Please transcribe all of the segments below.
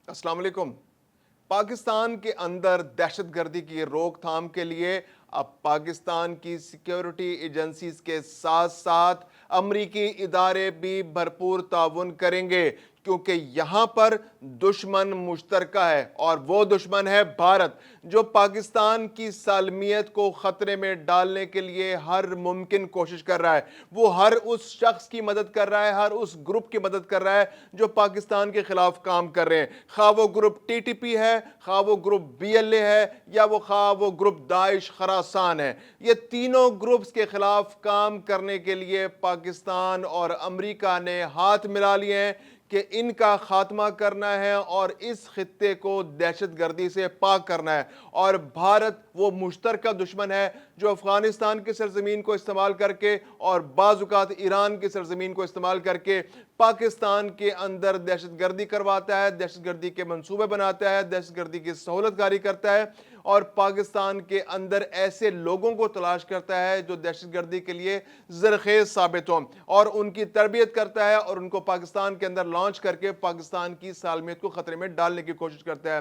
अस्सलाम वालेकुम। पाकिस्तान के अंदर दहशत गर्दी की रोकथाम के लिए अब पाकिस्तान की सिक्योरिटी एजेंसीज के साथ साथ अमरीकी इदारे भी भरपूर ताउन करेंगे, क्योंकि यहाँ पर दुश्मन मुश्तरका है और वो दुश्मन है भारत, जो पाकिस्तान की सालमियत को खतरे में डालने के लिए हर मुमकिन कोशिश कर रहा है। वो हर उस शख्स की मदद कर रहा है, हर उस ग्रुप की मदद कर रहा है जो पाकिस्तान के खिलाफ काम कर रहे हैं, खा वो ग्रुप टीटीपी है, खा वो ग्रुप बीएलए है, या खा वो ग्रुप दाइश खरासान है। ये तीनों ग्रुप्स के खिलाफ काम करने के लिए पाकिस्तान और अमेरिका ने हाथ मिला लिए हैं कि इनका खात्मा करना है और इस खित्ते को दहशतगर्दी से पाक करना है। और भारत वो मुश्तरका दुश्मन है जो अफगानिस्तान की सरजमीन को इस्तेमाल करके और बाज़-औक़ात ईरान की सरजमीन को इस्तेमाल करके पाकिस्तान के अंदर दहशतगर्दी करवाता है, दहशतगर्दी के मंसूबे बनाता है, दहशतगर्दी की सहूलतकारी करता है और पाकिस्तान के अंदर ऐसे लोगों को तलाश करता है जो दहशतगर्दी के लिए ज़रखेज़ साबित हों, और उनकी तरबियत करता है और उनको पाकिस्तान के अंदर लॉन्च करके पाकिस्तान की सालमियत को खतरे में डालने की कोशिश करता है।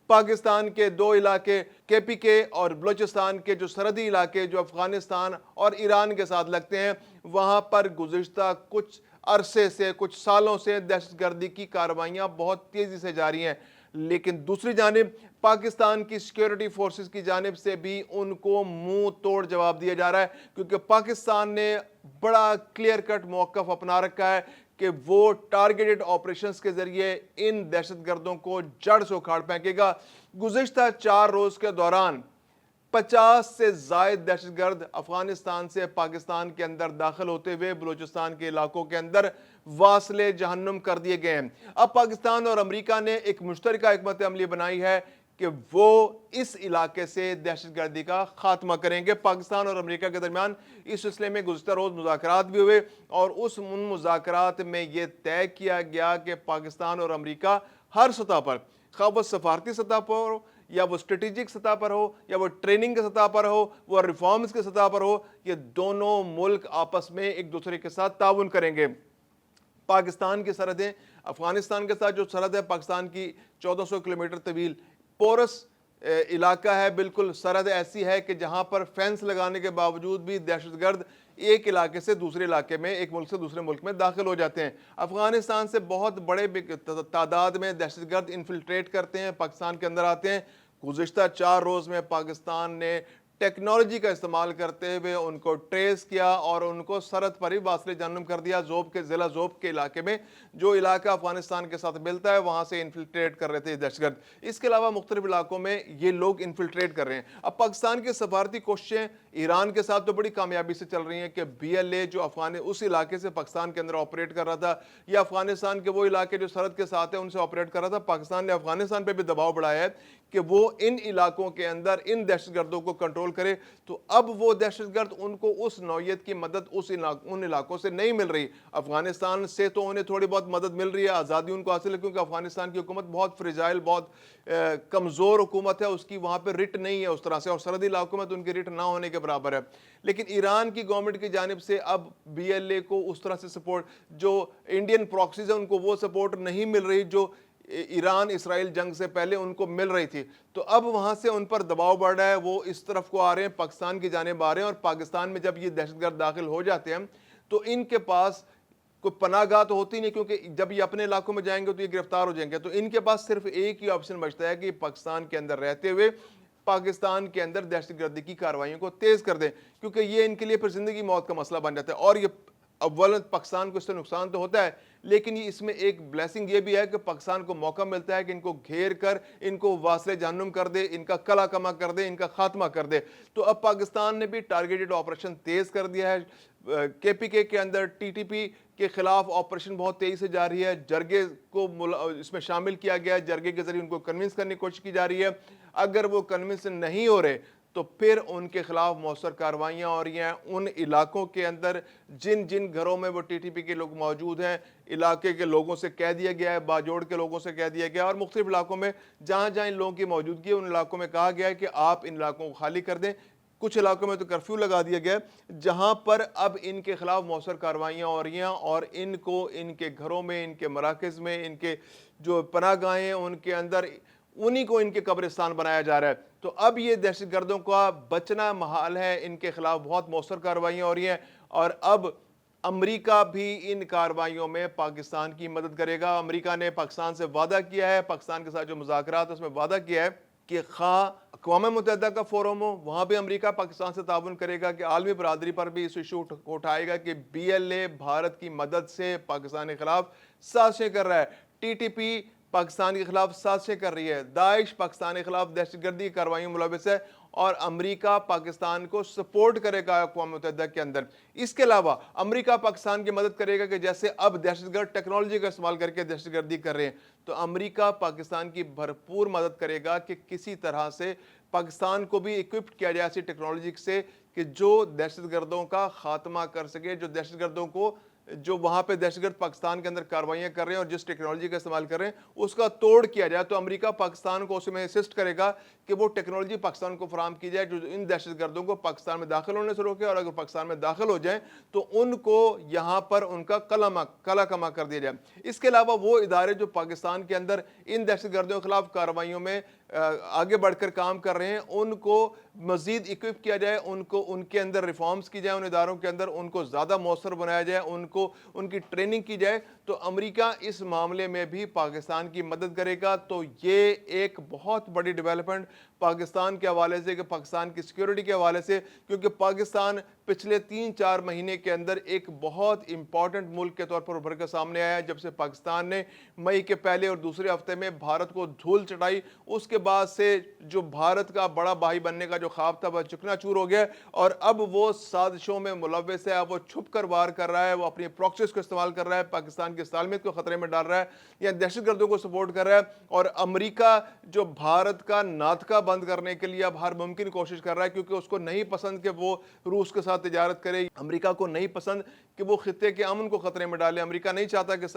पाकिस्तान के दो इलाके केपीके और बलूचिस्तान के जो सरहदी इलाके जो अफगानिस्तान और ईरान के साथ लगते हैं, वहाँ पर गुज़िश्ता कुछ अरसे से, कुछ सालों से दहशतगर्दी की कार्रवाइयाँ बहुत तेज़ी से जारी हैं। लेकिन दूसरी जानिब पाकिस्तान की सिक्योरिटी फोर्सेस की जानिब से भी उनको मुंह तोड़ जवाब दिया जा रहा है, क्योंकि पाकिस्तान ने बड़ा क्लियर कट मौक़िफ़ अपना रखा है कि वो टारगेटेड ऑपरेशंस के जरिए इन दहशतगर्दों को जड़ से उखाड़ फेंकेगा। गुज़िश्ता 4 रोज़ के दौरान 50 से ज़ायद दहशतगर्द अफगानिस्तान से पाकिस्तान के अंदर दाखिल होते हुए बलूचिस्तान के इलाकों के अंदर वासले जहन्नुम कर दिए गए हैं। अब पाकिस्तान और अमेरिका ने एक मुश्तरका हिकमत अमली बनाई है कि वो इस इलाके से दहशतगर्दी का खात्मा करेंगे। पाकिस्तान और अमेरिका के दरमियान इस सिलसिले में गुज़िश्ता रोज़ मुज़ाकरात भी हुए और उन मुज़ाकरात में यह तय किया गया कि पाकिस्तान और अमेरिका हर सतह पर, खा वो सफारती सतह पर हो या वो स्ट्रेटेजिक सतह पर हो या वो ट्रेनिंग की सतह पर हो, वो रिफॉर्म्स की सतह पर हो, ये दोनों मुल्क आपस में एक दूसरे के साथ ताउन करेंगे। पाकिस्तान की सरहदें अफगानिस्तान के साथ जो सरहद है, पाकिस्तान की 1400 किलोमीटर तवील पोरस इलाका है। बिल्कुल सरहद ऐसी है कि जहां पर फेंस लगाने के बावजूद भी दहशतगर्द एक इलाके से दूसरे इलाके में, एक मुल्क से दूसरे मुल्क में दाखिल हो जाते हैं। अफगानिस्तान से बहुत बड़े तादाद में दहशतगर्द इन्फिल्ट्रेट करते हैं, पाकिस्तान के अंदर आते हैं। गुज़िश्ता 4 रोज़ में पाकिस्तान ने टेक्नोलॉजी का इस्तेमाल करते हुए उनको ट्रेस किया और उनको सरहद पर ही वासले जहन्नुम कर दिया। ज़ोब के ज़िला ज़ोब के इलाके में, जो इलाका अफगानिस्तान के साथ मिलता है, वहाँ से इन्फिल्ट्रेट कर रहे थे दहशतगर्द। इसके अलावा मुख्तलिफ इलाकों में ये लोग इन्फिल्ट्रेट कर रहे हैं। अब पाकिस्तान की सफारती कोशिशें ईरान के साथ तो बड़ी कामयाबी से चल रही हैं कि बीएलए जो उस इलाके से पाकिस्तान के अंदर ऑपरेट कर रहा था, या अफगानिस्तान के वो इलाके जो सरहद के साथ है उनसे ऑपरेट कर रहा था, पाकिस्तान ने अफगानिस्तान पर भी दबाव बढ़ाया है कि वो इन इलाकों के अंदर इन दहशतगर्दों को कंट्रोल करे। तो अब वो दहशतगर्द उनको उस नौयत की मदद उन इलाकों से नहीं मिल रही। अफगानिस्तान से तो उन्हें थोड़ी बहुत मदद मिल रही है, आज़ादी उनको हासिल है, क्योंकि अफगानिस्तान की हुकूमत बहुत फ्रेजाइल, बहुत कमज़ोर हुकूमत है, उसकी वहाँ पर रिट नहीं है उस तरह से, और सरहदी इलाकों में तो उनकी रिट ना होने के बराबर है। लेकिन ईरान की गवर्नमेंट की जानिब से अब बीएलए को उस तरह से सपोर्ट, जो इंडियन प्रॉक्सीज है उनको वो सपोर्ट नहीं मिल रही जो ईरान इसराइल जंग से पहले उनको मिल रही थी। तो अब वहां से उन पर दबाव बढ़ रहा है, वो इस तरफ को आ रहे हैं, पाकिस्तान की जानिब आ रहे हैं। और पाकिस्तान में जब ये दहशतगर्द दाखिल हो जाते हैं तो इनके पास कोई पनाहगाह तो होती नहीं, क्योंकि जब ये अपने इलाकों में जाएंगे तो ये गिरफ्तार हो जाएंगे। तो इनके पास सिर्फ एक ही ऑप्शन बचता है कि पाकिस्तान के अंदर रहते हुए पाकिस्तान के अंदर दहशतगर्दी की कार्रवाइयों को तेज कर दें, क्योंकि ये इनके लिए फिर जिंदगी मौत का मसला बन जाता है। और ये अव्वल पाकिस्तान को इससे नुकसान तो होता है, लेकिन इसमें एक ब्लेसिंग ये भी है कि पाकिस्तान को मौका मिलता है कि इनको घेर कर इनको वासले जहन्नुम कर दे, इनका कला कमा कर दे, इनका खात्मा कर दे। तो अब पाकिस्तान ने भी टारगेटेड ऑपरेशन तेज कर दिया है। केपीके के अंदर टीटीपी के खिलाफ ऑपरेशन बहुत तेजी से जारी है। जरगे को इसमें शामिल किया गया है, जरगे के जरिए उनको कन्विंस करने की कोशिश की जा रही है। अगर वो कन्विंस नहीं हो रहे तो फिर उनके खिलाफ मौसर कार्रवाइयाँ हो रही हैं। उन इलाकों के अंदर जिन जिन घरों में वो टीटीपी के लोग मौजूद हैं, इलाके के लोगों से कह दिया गया है, बाजोड़ के लोगों से कह दिया गया है, और मुख्तलिफ इलाकों में जहाँ जहाँ इन लोगों की मौजूदगी है उन इलाकों में कहा गया है कि आप इन इलाकों को खाली कर दें। کچھ علاقوں میں تو کرفیو لگا دیا گیا ہے، جہاں پر اب ان کے خلاف مؤثر کارروائیاں ہو رہی ہیں اور ان کو ان کے گھروں میں، ان کے مراکز میں، ان کے جو پناہ گاہیں ہیں ان کے اندر انہی کو ان کے قبرستان بنایا جا رہا ہے۔ تو اب یہ دہشت گردوں کا بچنا محال ہے، ان کے خلاف بہت مؤثر کارروائیاں ہو رہی ہیں، اور اب امریکہ بھی ان کارروائیوں میں پاکستان کی مدد کرے گا۔ امریکہ نے پاکستان سے وعدہ کیا ہے، پاکستان کے ساتھ جو مذاکرات ہیں اس میں وعدہ کیا ہے کہ خواہ اقوام متحدہ کا فورم ہو، وہاں بھی امریکہ پاکستان سے تعاون کرے گا، کہ عالمی برادری پر بھی اس ایشو کو اٹھائے گا کہ بی ایل اے بھارت کی مدد سے پاکستان کے خلاف سازشیں کر رہا ہے، ٹی ٹی پی پاکستان کے خلاف سازشیں کر رہی ہے، داعش پاکستان کے خلاف دہشت گردی کارروائیوں میں ملوث ہے، اور امریکہ پاکستان کو سپورٹ کرے گا اقوام متحدہ کے اندر۔ اس کے علاوہ امریکہ پاکستان کی مدد کرے گا کہ جیسے اب دہشت گرد ٹیکنالوجی کا استعمال کر کے دہشت گردی کر رہے ہیں، تو امریکہ پاکستان کی بھرپور مدد کرے گا کہ کسی طرح سے پاکستان کو بھی اکوپڈ کیا جائے ایسی ٹیکنالوجی سے کہ جو دہشت گردوں کا خاتمہ کر سکے، جو دہشت گردوں کو، جو وہاں پہ دہشت گرد پاکستان کے اندر کاروائیاں کر رہے ہیں اور جس ٹیکنالوجی کا استعمال کر رہے ہیں اس کا توڑ کیا جائے۔ تو امریکہ پاکستان کو اس میں اسسٹ کرے گا کہ وہ ٹیکنالوجی پاکستان کو فراہم کی جائے جو ان دہشت گردوں کو پاکستان میں داخل ہونے سے روکے، اور اگر پاکستان میں داخل ہو جائیں تو ان کو یہاں پر ان کا کلا کما کر دیا جائے۔ اس کے علاوہ وہ ادارے جو پاکستان کے اندر ان دہشت گردوں کے خلاف کارروائیوں میں آگے بڑھ کر کام کر رہے ہیں، ان کو مزید اکوپ کیا جائے، ان کو ان کے اندر ریفارمز کی جائے، ان اداروں کے اندر ان کو زیادہ مؤثر بنایا جائے، ان کو ان کی ٹریننگ کی جائے۔ تو امریکہ اس معاملے میں بھی پاکستان کی مدد کرے گا۔ تو یہ ایک بہت بڑی ڈیولپمنٹ پاکستان کے حوالے سے، کہ پاکستان کی سیکیورٹی کے حوالے سے، کیونکہ پاکستان پچھلے 3-4 مہینے کے اندر ایک بہت امپورٹنٹ ملک کے طور پر ابھر کر سامنے آیا ہے، جب سے پاکستان نے مئی کے پہلے اور دوسرے ہفتے میں بھارت کو دھول چٹائی، اس کے بعد سے جو بھارت کا بڑا بھائی بننے کا جو خواب تھا وہ چکنا چور ہو گیا، اور اب وہ سازشوں میں ملوث ہے، اب وہ چھپ کر وار کر رہا ہے، وہ اپنی پراکسیز کو استعمال کر رہا ہے، پاکستان کی سالمیت کو خطرے میں ڈال رہا ہے، یا دہشت گردوں کو سپورٹ کر رہا ہے، اور امریکہ جو بھارت کا ناطقہ بند کرنے کے لیے اب ہر ممکن کوشش کر رہا ہے، کیونکہ اس کو نہیں پسند کہ وہ روس کے ساتھ تجارت کرے، امریکہ کو نہیں پسند کہ وہ خطے کے امن کو خطرے میں ڈالے، امریکہ نہیں چاہتا کہ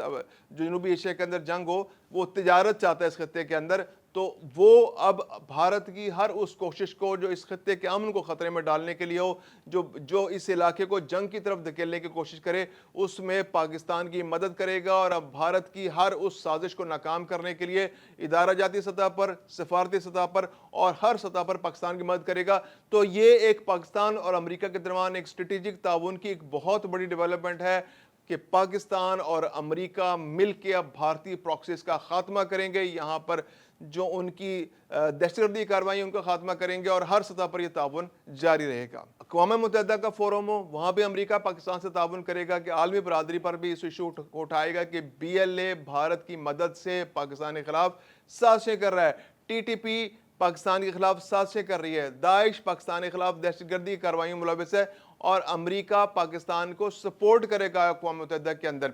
جنوبی ایشیا کے اندر جنگ ہو، وہ تجارت چاہتا ہے اس خطے کے اندر۔ تو وہ اب بھارت کی ہر اس کوشش کو جو اس خطے کے امن کو خطرے میں ڈالنے کے لیے ہو، جو اس علاقے کو جنگ کی طرف دھکیلنے کی کوشش کرے، اس میں پاکستان کی مدد کرے گا، اور اب بھارت کی ہر اس سازش کو ناکام کرنے کے لیے ادارہ جاتی سطح پر، سفارتی سطح پر اور ہر سطح پر پاکستان کی مدد کرے گا۔ تو یہ ایک پاکستان اور امریکہ کے درمیان ایک اسٹریٹجک تعاون کی ایک بہت بڑی ڈیولپمنٹ ہے کہ پاکستان اور امریکہ مل کے اب بھارتی پراکسیز کا خاتمہ کریں گے، یہاں پر جو ان کی دہشت گردی کارروائی ان کا خاتمہ کریں گے، اور ہر سطح پر یہ تعاون جاری رہے گا۔ اقوام متحدہ کا فورم ہو، وہاں بھی امریکہ پاکستان سے تعاون کرے گا، کہ عالمی برادری پر بھی اس ایشو کو اٹھائے گا کہ بی ایل اے بھارت کی مدد سے پاکستان کے خلاف سازشیں کر رہا ہے، ٹی ٹی پی پاکستان کے خلاف سازشیں کر رہی ہے، داعش پاکستان کے خلاف دہشت گردی کارروائیوں میں ملوث ہے، اور امریکہ پاکستان کو سپورٹ کرے گا اقوام متحدہ کے اندر۔